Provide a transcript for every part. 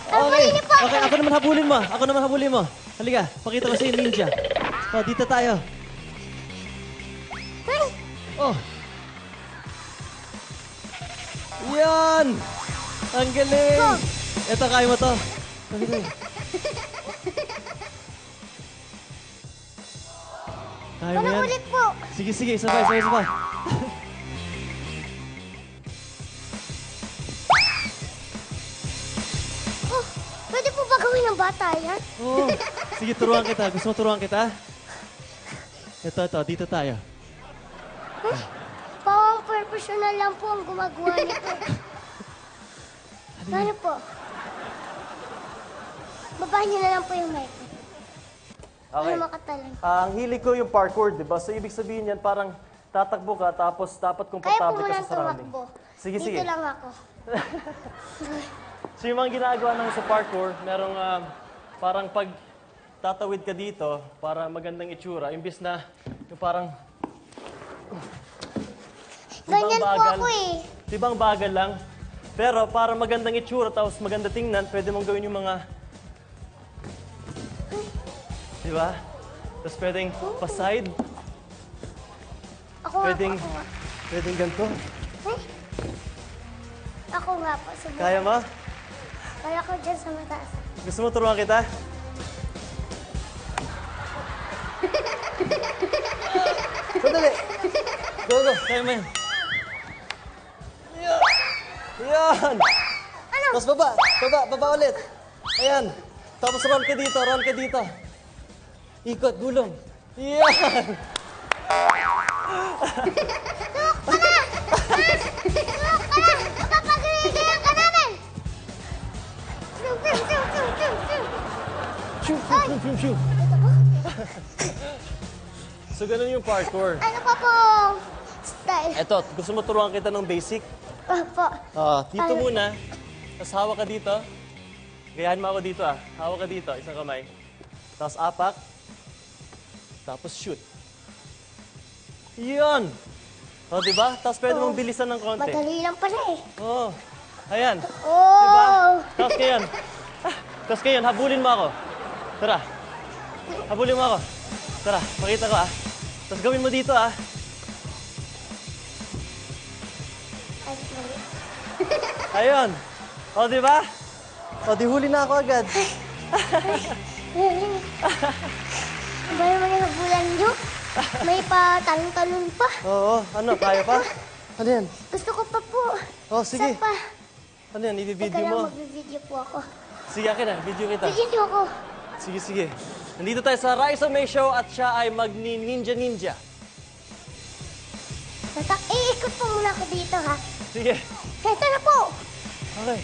Habulin niyo po ako. Okay, ako naman habulin mo. Ako naman habulin mo. Halika, pakita ko sa'yo ninja. Oh, dito tayo. Ay, Oh. Yan! Ang galing! Go. Ito, kaya mo to. Dali. Kaya mo walang yan? ulit po. Sige, sige. Sabay. Oh, pwede po ba gawin ng bata yan? Oh. Sige, turuan kita. Gusto mo turuan kita? Ito. Dito tayo. Pawang professional lang po ang gumagawa nito. Ano po? Baba niyo na lang po yung mic. Okay. Ano makatalan? Ang hilig ko yung parkour, di ba? So, ibig sabihin yan, parang tatakbo ka, tapos dapat Kaya po komportable muna ka sa surrounding. tumakbo. Sige. Dito lang ako. So, yung mga ginagawa namin sa parkour, merong parang pag tatawid ka dito, para magandang itsura, imbis na yung parang... Ganyan po ako eh. Di ba ang bagal lang? Pero para magandang itsura, tapos maganda tingnan, pwede mong gawin yung mga... Di ba? Tapos pwedeng pa-side, Ako nga pwedeng, po, ako nga. pwedeng ganito. Ay. Ako nga po. Subukan. Kaya mo? Kaya ko dyan sa mataas. Gusto mo turuan kita? Sandali! Go! Kaya mo yan. Yan! Ano? Tapos baba ulit. Ayan. Tapos roll ka dito. Ikot, gulong. Yan! Mapapagaligayan ka namin! Shoo! So, ganun yung parkour. Ano pa po style? Eto, gusto mo turuan kita ng basic? Opo. Dito muna. Tapos hawak ka dito. Gayahin mo ako dito Hawak ka dito, isang kamay. Tapos apak. Tapos shoot. Yun! O, diba? Tapos pwede mong bilisan ng konti. Madali lang pala eh. Oo. Ayan. Oh! Diba? Tapos ngayon, habulin mo ako. Tara. Habulin mo ako. Tara, pakita ko Tapos gawin mo dito Ay, mali. Ayun. O, diba? O, di huli na ako agad. Ba naman yung habulan nyo? May patalon-talon pa. Oo, ano, kaya pa? Ano yan? Gusto ko pa po. Oh, sige. Isa pa. Ano yan, Teka i-video lang, mo? mag-video po ako. Sige, akin na, video kita. Bigyan niyo ako. Sige. Nandito tayo sa Raisa May Show at siya ay mag-ninja-ninja. Iikot po muna ako dito, ha? Sige. Ito na po. Okay.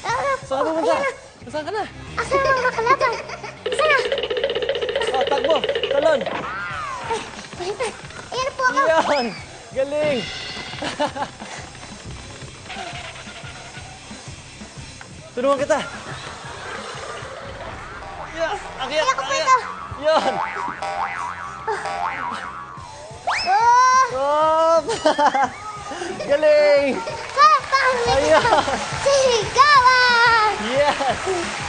Ito na po. Saan ka pumunta? Ayan na. Saan ka na? Asa na mga kalaban? Asa na? Oh, takbo. Talon. Ay, baliktad. Ayan na po ako. Yan. Galing. Tulungan kita. Yes. Akyat. Kaya ko po ito. Yan. Oh! Hop. Galing. Paano Ayan. Sigawan! Yes.